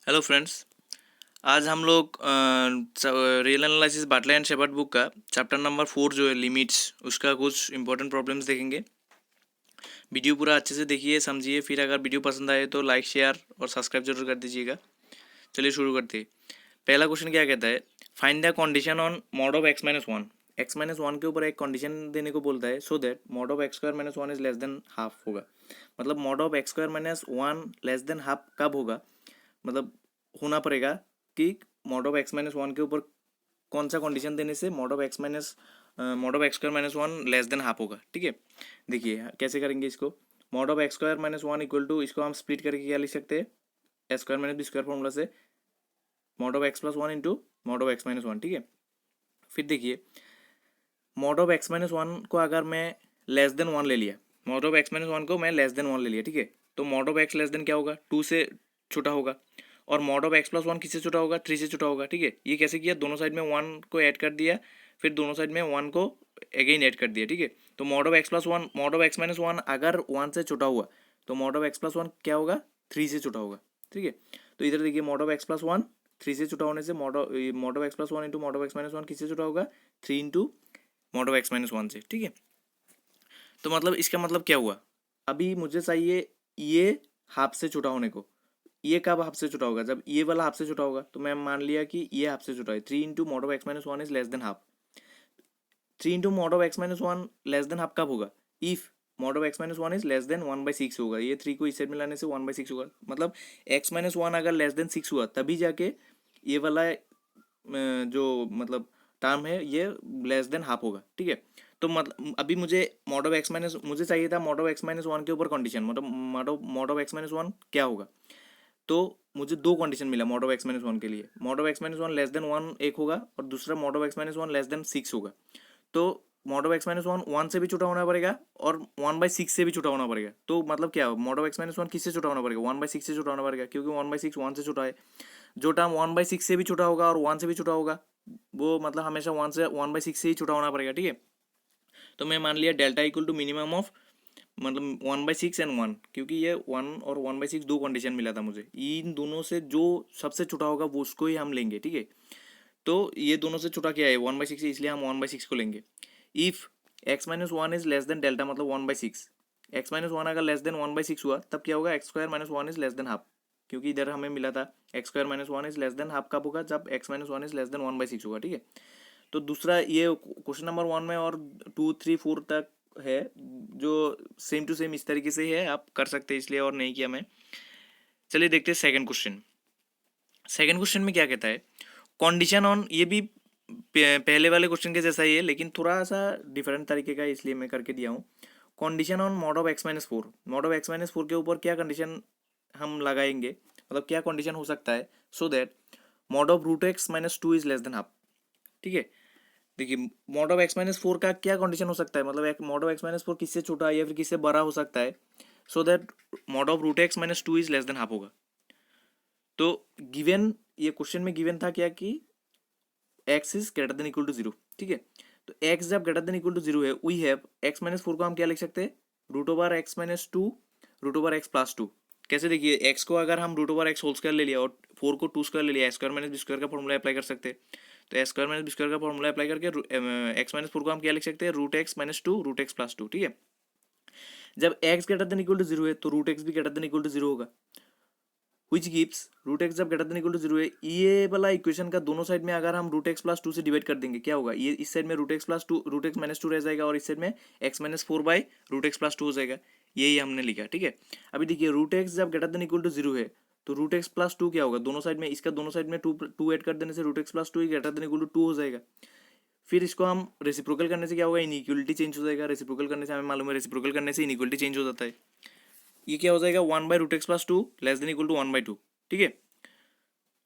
Hello friends. आज हम लोग real analysis Bartle and Sherbert book का चैप्टर नंबर 4 जो है लिमिट्स, उसका कुछ इंपॉर्टेंट प्रॉब्लम्स देखेंगे। वीडियो पूरा अच्छे से देखिए, समझिए। फिर अगर वीडियो पसंद आए तो लाइक, शेयर और सब्सक्राइब जरूर कर दीजिएगा। चलिए शुरू करते हैं। पहला क्वेश्चन क्या कहता है, find the condition on mod of x-1। x-1 के ऊपर एक कंडीशन देने को बोलता है, so that mod of x² - 1 is less than half होगा। मतलब mod of x² - 1 less than half कब होगा, मतलब होना पड़ेगा कि मॉड ऑफ x-1 के ऊपर कौन सा कंडीशन देने से mod of x² - 1 less than half होगा। ठीक है, देखिए कैसे करेंगे इसको। Mod of x² - 1 equal to, इसको हम स्प्लिट करके क्या लिख सकते हैं, a² - b² फॉर्मूला से mod of x+1 into mod of x-1। ठीक है, फिर देखिए मॉड ऑफ x-1 को अगर मैं लेस देन 1 ले लिया, मॉड ऑफ x-1 को मैं लेस देन 1 ले लिया, ठीक है, तो mod of x less than क्या होगा, 2 से छोटा होगा। और मॉड ऑफ x+1 किससे छोटा होगा, 3 से छोटा होगा। ठीक है, ये कैसे किया, दोनों साइड में 1 को ऐड कर दिया, फिर दोनों साइड में 1 को अगेन ऐड कर दिया। ठीक है, तो mod of x+1 mod of x-1 अगर 1 से छोटा हुआ तो मॉड ऑफ x+1 क्या होगा, 3 से छोटा होगा। ठीक है, तो इधर देखिए मॉड ऑफ x+1 3 से छोटा होने से mod of x+1 into mod of x-1 किससे छोटा होगा, 3 इंटू मॉड ऑफ x-1 से। ठीक है, तो मतलब इसका मतलब क्या हुआ, अभी मुझे चाहिए ये हाफ से छोटा होने को। ये कब हाफ से छोटा होगा, जब ये वाला हाफ से छोटा होगा। तो मैं मान लिया कि ये हाफ से छोटा है, 3 into mod of x-1 is less than half. 3 into mod of x-1 less than half कब होगा, if mod of x-1 is less then 1/6 होगा। ये 3 को इस साइड में लाने से 1/6 होगा। मतलब x-1 अगर लेस देन 6 हुआ तभी जाके ये वाला जो मतलब टर्म है ये लेस देन हाफ होगा। ठीक है, तो मतलब अभी मुझे मॉड ऑफ x- मुझे चाहिए था मॉड ऑफ x-1 के ऊपर कंडीशन, मतलब मॉड ऑफ x-1 क्या होगा। तो मुझे दो कंडीशन मिला मॉड ऑफ x-1 के लिए। Mod of x-1 less than 1 एक होगा और दूसरा mod of x-1 less than 6 होगा। तो मॉड ऑफ x-1 1 से भी छोटा होना पड़ेगा और 1/6 से भी छोटा होना पड़ेगा। तो मतलब क्या, मॉड ऑफ x-1 किससे छोटा होना पड़ेगा, 1/6 से छोटा होना पड़ेगा, क्योंकि 1/6 1 से छोटा है। जो टर्म 1/6 से भी छोटा होगा और 1 से भी छोटा होगा, वो मतलब हमेशा 1/6 से ही छोटा होना पड़ेगा। ठीक है, तो मैं मान लिया delta equal to minimum of मतलब 1/6 एंड 1, क्योंकि ये 1 और 1/6 दो कंडीशन मिला था मुझे। इन दोनों से जो सबसे छोटा होगा वो उसको ही हम लेंगे। ठीक है, तो ये दोनों से छोटा क्या है, 1/6 है, इसलिए हम 1/6 को लेंगे। If x-1 is less than delta मतलब 1/6, x-1 अगर लेस देन 1/6 हुआ तब क्या होगा, x² - 1 is less than half, क्योंकि इधर हमें मिला था x² - 1 is less than half कब होगा, जब x-1 इज लेस देन 1/6 होगा। ठीक है, तो दूसरा ये क्वेश्चन नंबर 1 में और 2, 3, 4 तक है जो सेम टू सेम इस तरीके से है, आप कर सकते हैं, इसलिए और नहीं किया मैं। चलिए देखते हैं सेकंड क्वेश्चन। सेकंड क्वेश्चन में क्या कहता है, कंडीशन ऑन, ये भी पहले वाले क्वेश्चन के जैसा ही है लेकिन थोड़ा सा डिफरेंट तरीके का, इसलिए मैं करके दिया हूँ। Condition on mod of x-4, mod of x-4 के ऊपर क्या कंडीशन हम लगाएंगे, मतलब क्या कंडीशन हो सकता है, so that mod of √x-2 is less than half. ठीक है, देखिए मॉड ऑफ x-4 का क्या कंडीशन हो सकता है, मतलब मॉड ऑफ x-4 किससे छोटा है या फिर किससे बड़ा हो सकता है, so that mod of √x-2 is less than half होगा। तो गिवन, ये क्वेश्चन में गिवन था क्या कि x is greater than equal to 0। ठीक है, तो x जब ग्रेटर देन इक्वल टू 0 है, वी हैव x-4 को हम क्या लिख सकते हैं, √x-2 √x+2। कैसे, देखिए x को अगर हम √x होल स्क्वायर ले लिया और 4 को 2 स्क्वायर ले लिया, a² - b² का फॉर्मूला अप्लाई कर सकते हैं। तो a² - b² का फॉर्मूला अप्लाई करके x-4 को हम क्या लिख सकते हैं, √x-2 √x+2। ठीक है, जब x greater than equal to 0 है तो √x भी ग्रेटर देन इक्वल टू 0 होगा, which gives √x जब ग्रेटर देन इक्वल टू 0 है, ये वाला इक्वेशन का दोनों साइड में अगर हम √x+2 से डिवाइड कर देंगे क्या होगा, ये इस साइड में √x+2 रह जाएगा और इस साइड में x-4/√x+2 हो जाएगा। यही हमने लिखा। ठीक है, अभी देखिए √x जब ग्रेटर देन इक्वल टू 0 है तो √x+2 क्या होगा, दोनों साइड में इसका दोनों साइड में टू ऐड कर देने से √x+2 ही ग्रेटर देन इक्वल टू 2 हो जाएगा। फिर इसको हम रेसिप्रोकल करने से क्या होगा, इनइक्वलिटी चेंज हो जाएगा। रेसिप्रोकल करने से हमें मालूम है, रेसिप्रोकल करने से इनइक्वलिटी चेंज हो जाता है। ये क्या हो जाएगा, 1/√x+2 less than equal to 1/2। ठीक है,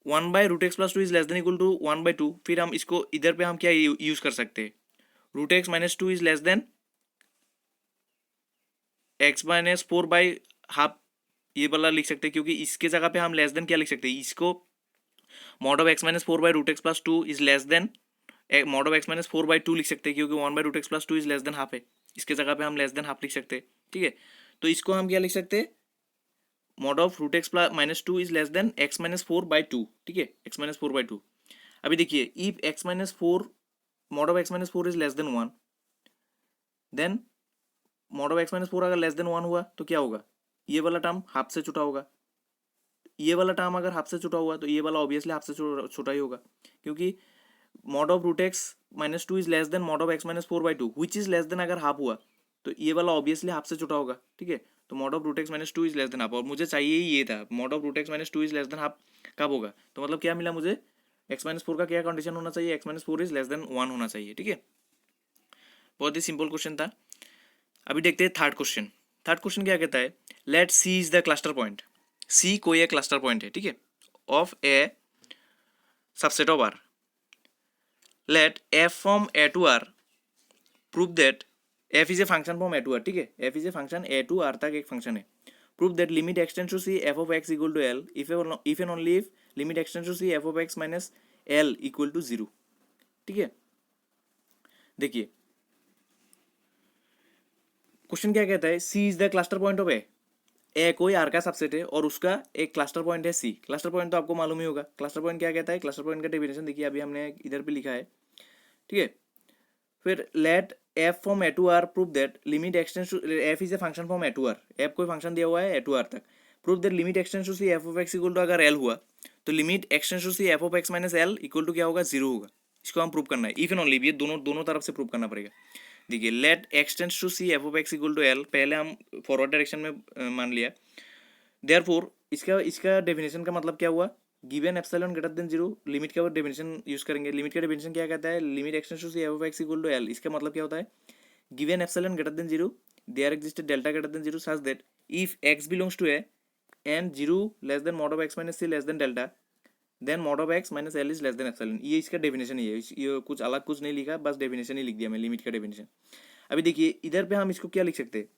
1/√x+2 is less than equal to 1/2। फिर हम इसको इधर पे हम क्या यूज कर सकते हैं, √x-2 इज लेस देन x-4/हाफ, ये वाला लिख सकते हैं, क्योंकि इसके जगह पे हम लेस देन क्या लिख सकते हैं, इसको mod of x-4/√x+2 is less than mod of x-4/2 लिख सकते हैं, क्योंकि 1/√x+2 is less than half है। इसके जगह पे हम लेस देन हाफ लिख सकते हैं। ठीक है, तो इसको हम क्या लिख सकते हैं, mod of root x plus minus two is less than x minus four by two, ठीक है, x minus four by two. अभी देखिए if x minus four mod of x minus four is less than one, then mod of x minus four अगर less than one हुआ तो क्या होगा, ये वाला टर्म हाफ से छोटा होगा, ये वाला टर्म अगर हाफ से छोटा हुआ तो ये वाला ऑब्वियसली हाफ से छोटा ही होगा, क्योंकि mod of root x minus two is less than mod of x minus four by two, which is less than अगर हाफ हुआ तो ये वाला ऑब्वियसली हाफ से छोटा होगा, ठीक है। तो mod of root x minus two is less than half, और मुझे चाहिए ही ये था, mod of root x minus two is less than half कब होगा, तो मतलब क्या मिला मुझे, एक्स माइनस फोर का क्या कंडीशन होना चाहिए, x minus four is less than one होना चाहिए, ठीक है। बहुत ही सिंपल क्वेश्चन था। अभी देखते हैं थर्ड क्वेश्चन। थर्ड क्वेश्चन क्या कहता है, let C is the cluster point, C कोई एक क्लस्टर पॉइंट है, ठीक है, of a subset of R, let F from A to R prove that F is a function from A to R, ठीक है, F is a function A to R तक एक function है, prove that limit x tends to C F of x equal to L if and only if limit x tends to C F of x minus L equal to zero, ठीक है। देखिए question क्या कहता है, C is the cluster point of A कोई R का subset है और उसका एक क्लस्टर पॉइंट है सी। क्लस्टर पॉइंट तो आपको मालूम ही होगा, क्लस्टर पॉइंट क्या कहता है, क्लस्टर पॉइंट का डेफिनेशन देखिए अभी हमने इधर पे लिखा है, ठीक है। फिर let F from A to R prove that limit x tends to f is a function from A to R, f कोई फंक्शन दिया हुआ है ए टू आर तक, prove that limit x tends to C F of x equal to अगर l हुआ तो limit x tends to C F of x minus L equal to क्या होगा, जीरो होगा। इसको हम प्रूव करना है, इफ एंड ओनली, ये दोनों तरफ से प्रूव करना पड़ेगा। देखिए let x tends to C F of x equal to l, पहले हम फॉरवर्ड डायरेक्शन में मान लिया, देयरफॉर इसका डेफिनेशन का मतलब क्या हुआ, given epsilon greater than zero, limit का डेफिनेशन यूज करेंगे। लिमिट का डेफिनेशन क्या कहता है, limit x tends to C F of x equal to l, इसका मतलब क्या होता है, given epsilon greater than zero there exist delta greater than zero such that if x belongs to a and zero less than mod of x minus C less than delta then mod of x minus L is less than epsilon. ये इसका definition ही है, ये कुछ अलग कुछ नहीं लिखा, बस डेफिनेशन ही लिख दिया मैं, लिमिट का डेफिनेशन। अभी देखिए इधर पे हम इसको क्या लिख सकते हैं,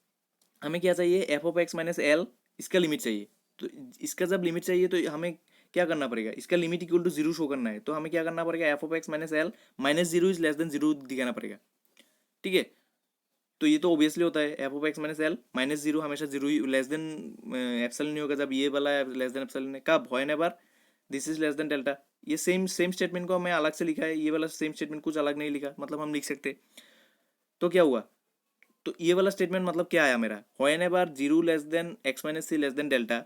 हमें क्या चाहिए, F of x minus L, इसका लिमिट चाहिए। तो इसका जब लिमिट चाहिए तो हमें क्या करना पड़ेगा, इसका limit equal to zero show करना है, तो हमें क्या करना पड़ेगा, f of x minus l minus zero is less than zero दिखाना पड़ेगा, ठीक है। तो ये तो ऑब्वियसली होता है, f of x minus l minus zero हमेशा जीरो ही लेस देन एप्सिलॉन नहीं होगा, जब ये वाला लेस देन एप्सिलॉन है, कब whenever this is less than delta. ये सेम स्टेटमेंट को हमें अलग से लिखा है, ये वाला सेम स्टेटमेंट कुछ अलग नहीं लिखा, मतलब हम लिख सकते। तो क्या हुआ, तो ये वाला स्टेटमेंट मतलब क्या आया मेरा, whenever zero less than x minus C less than delta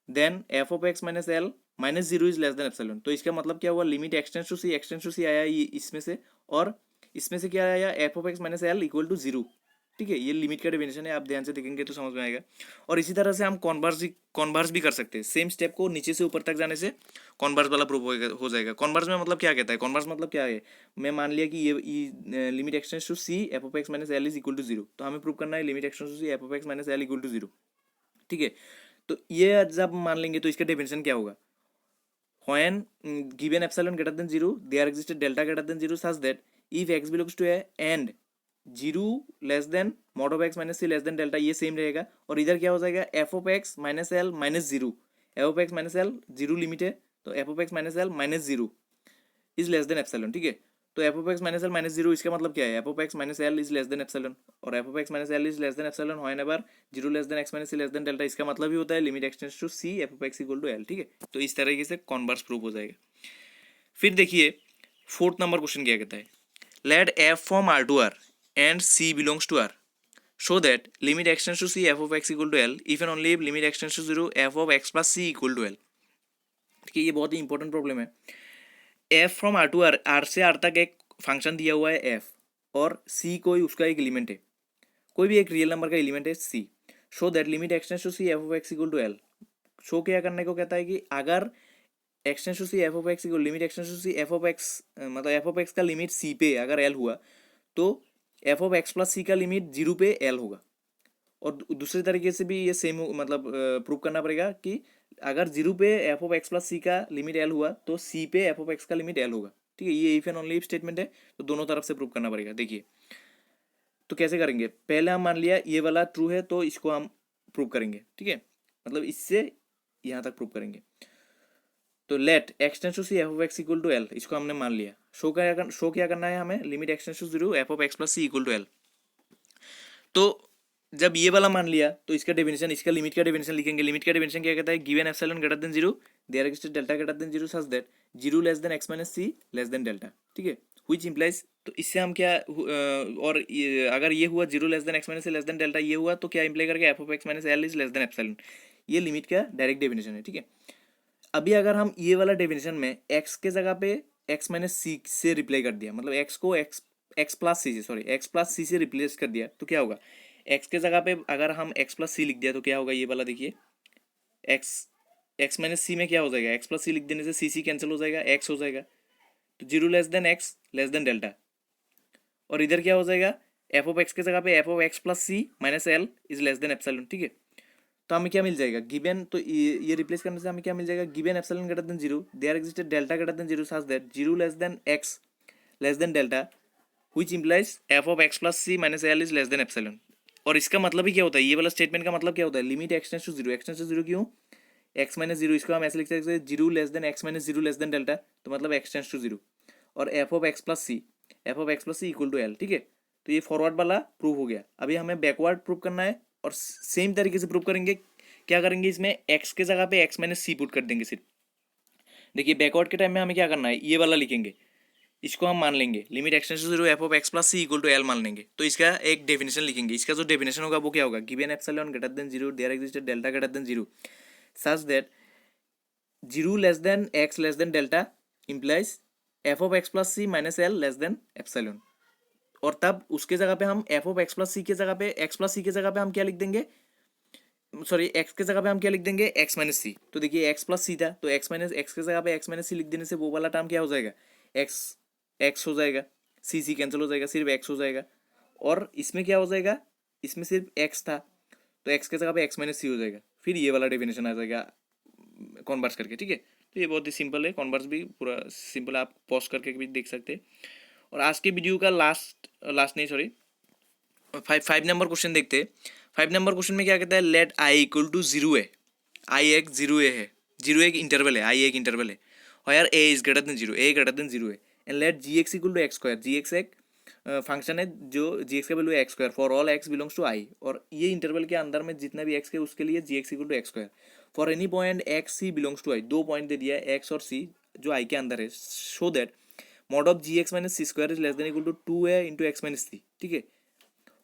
then f of x minus l minus zero is less than epsilon. तो इसका मतलब क्या हुआ, लिमिट एक्सटेंस टू सी आया ये इसमें से, और इसमें से क्या आया, f of x minus L equal to zero, ठीक है। ये लिमिट का डेफिनेशन है, आप ध्यान से देखेंगे तो समझ में आएगा। और इसी तरह से हम कॉन्वर्स भी कर सकते हैं, सेम स्टेप को नीचे से ऊपर तक जाने से कॉन्वर्स वाला प्रूव हो जाएगा। कॉन्वर्स में मतलब क्या कहता है, कॉन्वर्स मतलब क्या है, मैं मान लिया कि ये limit x tends to C F of x minus L is equal to zero, तो हमें प्रूव करना है limit x tends to C F of x minus L equal to zero, ठीक है। तो ये जब मान लेंगे तो इसका डेफिनेशन क्या होगा, when given epsilon greater than zero there existed delta greater than zero such that if x belongs to a and zero less than mod of x minus C less than delta, ये same रहेगा। और इधर क्या हो जाएगा, f of x minus l minus zero, f of x minus l zero limit है, तो f of x minus l minus zero is less than epsilon, ठीक है। तो f of x minus l minus zero, इसका मतलब क्या है, f of x minus L is less than epsilon, और f of x minus L is less than epsilon whenever zero less than x minus C less than delta, इसका मतलब ही होता है limit x tends to C F of x equal to l, ठीक है। तो इस तरीके से कॉन्वर्स प्रूफ हो जाएगा। फिर देखिए फोर्थ नंबर क्वेश्चन क्या कहता है, let F from R to R and c belongs to R show that limit extends to c f of x equal to l if and only if limit extends to 0 f of x plus c equal to l। देखिए ये बहुत ही important problem है। f from R to R, R से R तक एक function दिया हुआ है f, और c कोई उसका एक एलिमेंट है, कोई भी एक रियल नंबर का एलिमेंट है c, show that limit x tends to c f of x equal to l। Show क्या करने को कहता है कि अगर x tends to c f of x equal limit x tends to c f of x मतलब f of x का लिमिट c पे अगर l हुआ तो f of x plus c का लिमिट जीरो पे एल होगा। और दूसरे तरीके से भी ये सेम मतलब प्रूव करना पड़ेगा कि अगर जीरो पे f of x plus c का लिमिट एल हुआ तो सी पे एफ ऑफ एक्स का लिमिट एल होगा, ठीक है। ये if and only if statement है, तो दोनों तरफ से प्रूव करना पड़ेगा। देखिए तो कैसे करेंगे, पहले हम मान लिया ये वाला ट्रू है तो इसको हम प्रूव करेंगे, ठीक है, मतलब इससे यहाँ तक प्रूव करेंगे। तो let x tends to C F of x equal to l, इसको हमने मान लिया। शो क्या करना है हमें, limit x tends to zero f of x plus c equal to l. तो जब ये वाला मान लिया तो इसका डेफिनेशन, इसका लिमिट का डेफिनेशन लिखेंगे। लिमिट का डेफिनेशन क्या कहता है, given epsilon greater than zero there exist delta greater than zero such that zero less than x minus C less than delta, ठीक है, व्हिच इंप्लाइज, तो इससे हम क्या और अगर ये हुआ zero less than x minus सी लेस देन डेल्टा, ये हुआ तो क्या इंप्लाई करके F of x minus L is less than epsilon. ये लिमिट का डायरेक्ट डेफिनेशन है, ठीक है। अभी अगर हम ये वाला डेफिनेशन में एक्स के जगह पे एक्स माइनस सी से रिप्लाई कर दिया, मतलब एक्स को एक्स प्लस सी से, सॉरी एक्स प्लस सी से रिप्लेस कर दिया, तो क्या होगा, एक्स के जगह पे अगर हम एक्स प्लस सी लिख दिया तो क्या होगा, ये वाला देखिए, एक्स माइनस सी में क्या हो जाएगा, एक्स प्लस सी लिख देने से सी कैंसिल हो जाएगा, एक्स हो जाएगा, तो zero less than x less than delta. और इधर क्या हो जाएगा, एफ ऑफ एक्स के जगह पे f of x plus c minus L is less than epsilon, ठीक है। तो हमें क्या मिल जाएगा, गिवन, तो ये रिप्लेस करने से हमें क्या मिल जाएगा, given epsilon greater than zero there existed delta greater than zero such that zero less than x less than delta which implies f of x plus c minus L is less than epsilon. और इसका मतलब ही क्या होता है, ये वाला statement का मतलब क्या होता है, limit x tends to zero, x tends to zero क्यों, एक्स माइनस जीरो, इसको हम ऐसे लिख सकते हैं zero less than x minus zero less than delta, तो मतलब एक्स टेंड्स टू जीरो, और f of x plus c equal to l, ठीक है। तो ये फॉरवर्ड वाला प्रूव हो गया। अभी हमें बैकवर्ड प्रूव करना है और सेम तरीके से प्रूव करेंगे। क्या करेंगे, इसमें एक्स के जगह पे एक्स माइनस सी पुट कर देंगे सिर्फ। देखिए बैकवर्ड के टाइम में हमें क्या करना है, ये वाला लिखेंगे, इसको हम मान लेंगे limit x tends to zero f of x plus c equal to l मान लेंगे। तो इसका एक डेफिनेशन लिखेंगे, इसका जो डेफिनेशन होगा वो क्या होगा, given epsilon greater than zero there existed delta greater than zero such that zero less than x less than delta implies f of x plus c minus l less than epsilon. और तब उसके जगह पे हम f of x plus c के जगह पे x plus c के जगह पे हम क्या लिख देंगे, सॉरी एक्स के जगह पे हम क्या लिख देंगे, एक्स माइनस सी। तो देखिए एक्स प्लस सी था, तो एक्स माइनस एक्स के जगह पे एक्स माइनस सी लिख देने से वो वाला टर्म क्या हो जाएगा, एक्स एक्स हो जाएगा, सी कैंसिल हो जाएगा, सिर्फ एक्स हो जाएगा। और इसमें क्या हो जाएगा, इसमें सिर्फ एक्स था, तो एक्स के जगह पे एक्स माइनस सी हो जाएगा, फिर ये वाला डेफिनेशन आ जाएगा कॉन्वर्स करके, ठीक है। तो ये बहुत ही सिंपल है, कॉन्वर्स भी पूरा सिंपल, आप पॉज करके भी देख सकते हैं। और आज के वीडियो का लास्ट नहीं सॉरी 5 नंबर क्वेश्चन देखते हैं। 5 नंबर क्वेश्चन में क्या कहता है, let I equal to zero है, आई एक जीरो है, जीरो एक इंटरवल है, आई एक इंटरवल है, और यार A is greater than zero, A greater than zero है, and let G X equal to X square, G X एक फंक्शन है जो जी एक्स का वैल्यू है X square for all X belongs to I, और ये interval के अंदर में जितना भी एक्स के उसके लिए G X equal to X square for any point X C belongs to I, दो पॉइंट दे दिया है एक्स और सी जो आई के अंदर है, show that mod of g x minus C square is less than equal to two है into x minus c, ठीक है।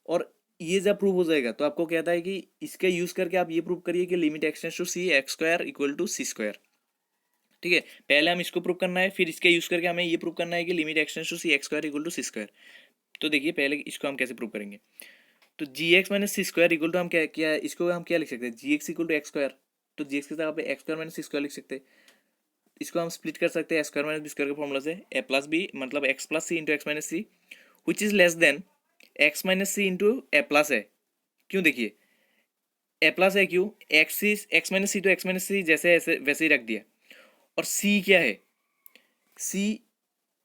और ये जब प्रूव हो जाएगा तो आपको कहता है कि इसका यूज करके आप ये प्रूव करिए कि limit x tends to C x square equal to C square, ठीक है। पहले हम इसको प्रूव करना है, फिर इसका यूज करके हमें ये प्रूव करना है कि limit x tends to C x square equal to C square. तो देखिए पहले इसको हम कैसे प्रूव करेंगे, तो G x minus C square equal to हम क्या इसको हम क्या लिख सकते हैं, G X equal to X square, तो जी एक्स के जगह पे एक्स स्क्वायर माइनस सी स्क्वायर लिख सकते हैं। इसको हम स्प्लिट कर सकते हैं X square minus B square के फॉर्मूला से, ए प्लस बी मतलब x plus c into x minus c which is less than x minus c into a plus है। क्यों, देखिए ए प्लस है क्यों, एक्स माइनस सी तो एक्स माइनस सी जैसे ऐसे वैसे ही रख दिया, और सी क्या है, सी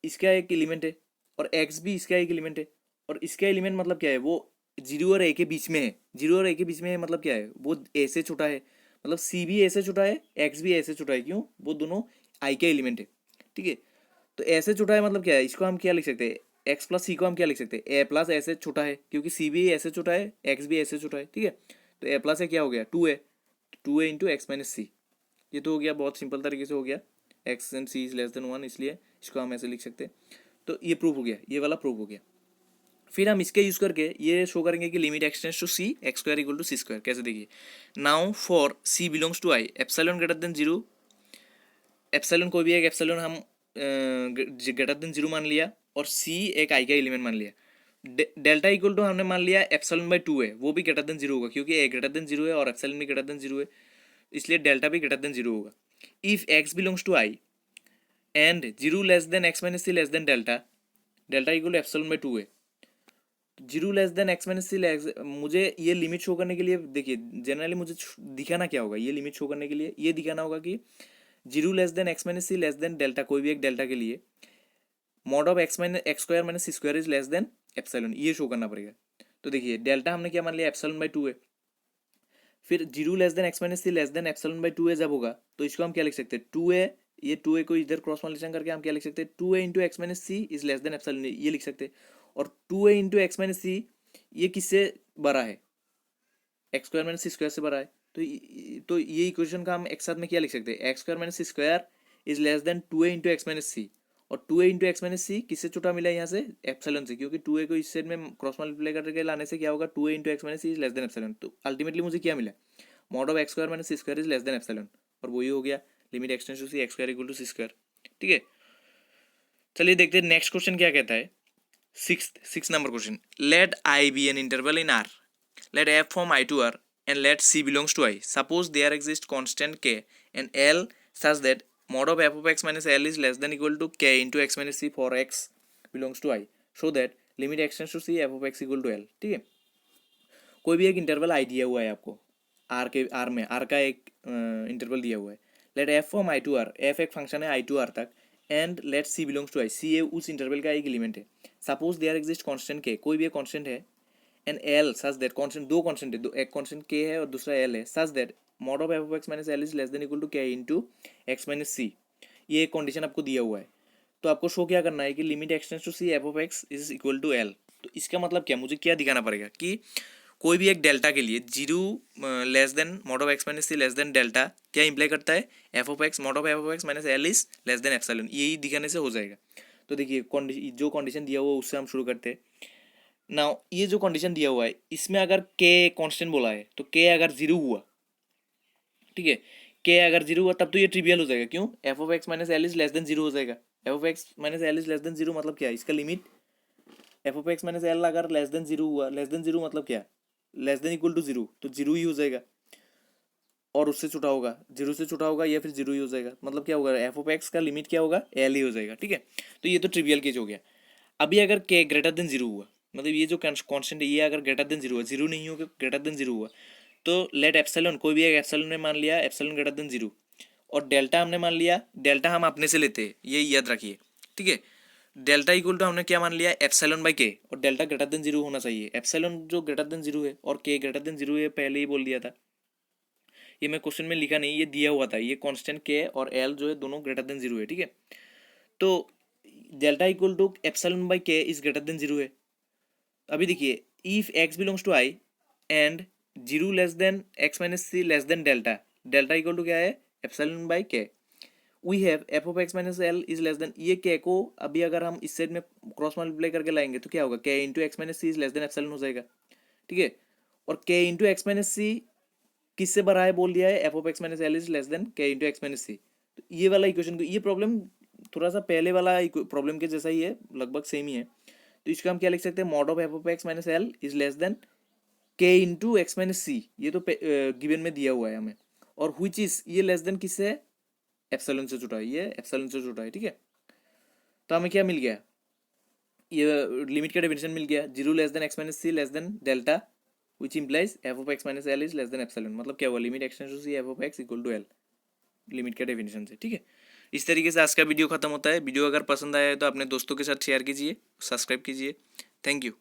इसका एक एलिमेंट है और एक्स भी इसका एक एलिमेंट है, और इसका एलिमेंट मतलब क्या है, वो जीरो और ए के बीच में है, जीरो और ए के बीच में है मतलब क्या है, वो ए से छोटा है, मतलब सी भी ए से छोटा है, एक्स भी ए से छोटा है, क्यों, वो दोनों आई के एलिमेंट है, ठीक है। तो ए से छोटा है मतलब क्या है, इसको हम क्या लिख सकते हैं, एक्स प्लस सी को हम क्या लिख सकते हैं, ए प्लस ए से छोटा है, क्योंकि सी भी ए से छोटा है, एक्स भी ए से छोटा है, ठीक है। तो ए प्लस है क्या हो गया, two A into x minus सी, ये तो हो गया, बहुत सिंपल तरीके से हो गया, x and c is less than one, इसलिए इसको हम ऐसे लिख सकते हैं। तो ये प्रूव हो गया, ये वाला प्रूव हो गया। फिर हम इसके यूज करके ये शो करेंगे कि limit x tends to C x square equal to C square, कैसे देखिए, now for c belongs to I epsilon greater than zero, epsilon कोई भी एक एप्सिलॉन हम ग्रेटर देन जीरो मान लिया, और सी एक आई का एलिमेंट मान लिया, डेल्टा इक्वल टू हमने मान लिया एप्सिलॉन बाई टू है, वो भी ग्रेटर देन जीरो होगा क्योंकि ए ग्रेटर देन जीरो है और एप्सिलॉन भी ग्रेटर देन जीरो है, इसलिए डेल्टा भी ग्रेटर देन जीरो होगा। If x belongs to I and zero less than x minus C less than delta, delta equal to epsilon by two है, zero less than x minus C, मुझे ये limit show करने के लिए देखिए generally मुझे दिखाना क्या होगा, ये लिमिट शो करने के लिए ये दिखाना होगा कि zero less than x minus सी लेस देन डेल्टा, कोई भी एक डेल्टा के लिए mod of x square minus C square is less than epsilon, ये शो करना पड़ेगा। तो देखिए डेल्टा हमने क्या मान लिया, एप्सिलॉन बाई टू है, फिर zero less than x minus C less than epsilon by two है जब होगा, तो इसको हम क्या लिख सकते हैं, टू है, ये टू ए को इधर क्रॉस मल्टीप्लिकेशन करके हम क्या लिख सकते हैं, two A into x minus C is less than epsilon, ये लिख सकते हैं। और two A into x minus सी ये किससे बड़ा है, एक्स स्क्वायर माइनस सी स्क्वायर से बड़ा है, तो ये इक्वेशन का हम एक साथ में क्या लिख सकते हैं, X square minus C square is less than 2a into x minus C, और 2a इंटू एक्स माइनस सी किससे छोटा मिला है यहाँ से, एप्सिलॉन से, क्योंकि 2a को इस साइड में क्रॉस मल्टीप्लाई करके लाने से क्या होगा, 2a into x minus C is less than epsilon. तो अल्टीमेटली मुझे क्या मिला, mod of x square minus C square is less than epsilon, और वही हो गया limit x tends to C x square equal to C square. ठीक है, चलिए देखते हैं नेक्स्ट क्वेश्चन क्या कहता है। Six number question, let I be an interval in R, let f from I to R and let C belongs to I. Suppose there exists constant k and L such that mod of f of x minus L is less than equal to k into x minus C for x belongs to I. So that limit x tends to C f of x equal to L. ठीक है, कोई भी एक interval आई दिया हुआ है आपको, are में आर का एक इंटरवल दिया हुआ है, let F from I to R, F एक फंक्शन है आई टू आर तक, and let C belongs to I, C उस इंटरवल का एक एलिमेंट है। सपोज देयर एग्जिस्ट कांस्टेंट के, कोई भी एक कांस्टेंट है, and L such that, constant दो कांस्टेंट है, दो, एक कांस्टेंट के है और दूसरा एल है, such that mod of f of x minus L is less than equal to k into x minus सी, ये एक कंडीशन आपको दिया हुआ है। तो आपको शो क्या करना है कि limit x tends to C F of x is equal to l. तो इसका मतलब क्या, मुझे क्या दिखाना पड़ेगा कि कोई भी एक डेल्टा के लिए zero less than mod of x minus C less than delta क्या इंप्लाई करता है, f of x mod of f of x minus L is less than epsilon, यही दिखाने से हो जाएगा। तो देखिए जो कंडीशन दिया हुआ है उससे हम शुरू करते हैं। नाउ ये जो कंडीशन दिया हुआ है इसमें अगर के कांस्टेंट बोला है तो के अगर जीरो हुआ, ठीक है, के अगर जीरो हुआ तब तो ये ट्रिवियल हो जाएगा, क्यों, f of x minus L is less than zero हो जाएगा। F of x minus L is less than zero मतलब क्या है, इसका limit f of x minus l अगर लेस देन जीरो हुआ, लेस देन जीरो मतलब क्या, less than equal to zero, तो जीरो ही हो जाएगा, और उससे छोटा होगा, जीरो से छोटा होगा या फिर जीरो ही हो जाएगा, मतलब क्या होगा, एफ ऑफ एक्स का लिमिट क्या होगा, एल ही हो जाएगा। ठीक है, तो ये तो ट्रिवियल केस हो गया। अभी अगर के ग्रेटर देन जीरो हुआ, मतलब ये जो कांस्टेंट है ये अगर ग्रेटर देन जीरो हुआ, जीरो नहीं होगा, ग्रेटर देन जीरो हुआ, तो लेट एप्सिलॉन, कोई भी एक एप्सिलॉन ने मान लिया एप्सिलॉन ग्रेटर देन जीरो, और डेल्टा हमने मान लिया, डेल्टा हम अपने से लेते हैं, ये याद रखिए। ठीक है, डेल्टा इक्वल टू हमने क्या मान लिया, एप्सिलॉन बाई के, और डेल्टा ग्रेटर देन जीरो होना चाहिए, एप्सिलॉन जो ग्रेटर देन जीरो है और के ग्रेटर देन जीरो है पहले ही बोल दिया था, ये मैं क्वेश्चन में लिखा नहीं, ये दिया हुआ था, ये कांस्टेंट के और एल जो है दोनों ग्रेटर देन जीरो है। ठीक है, तो delta equal to epsilon by k is greater than zero है। अभी देखिए, if x belongs to I and zero less than x minus C less than delta, delta equal to क्या है, epsilon by k, we have f of x minus L is less than, ये k को अभी अगर हम इस side में cross multiply करके लाएंगे तो क्या होगा, k into x minus C is less than epsilon हो जाएगा। ठीक है, और के इंटू एक्स माइनस सी किससे बड़ा है बोल दिया है, f of x minus L is less then के इंटू एक्स माइनस सी। तो ये वाला इक्वेशन को, ये प्रॉब्लम थोड़ा सा पहले वाला प्रॉब्लम के जैसा ही है, लगभग सेम ही है। तो इसका हम क्या लिख सकते हैं, mod of f of x minus L is less then के इंटू एक्स माइनस सी, ये तो गिवन में दिया हुआ है हमें, और हुई चीज ये लेस देन किससे है, एप्सिलॉन से छोटा है, ये एप्सिलॉन से छोटा है। ठीक है, तो हमें क्या मिल गया, ये लिमिट का डेफिनेशन मिल गया, zero less than x minus C less than delta which implies f of x minus L is less than epsilon, मतलब क्या हुआ, limit x tends to C F of x equal to L, limit का definition से। ठीक है, इस तरीके से आज का वीडियो खत्म होता है। वीडियो अगर पसंद आया है तो अपने दोस्तों के साथ शेयर कीजिए, सब्सक्राइब कीजिए। Thank you.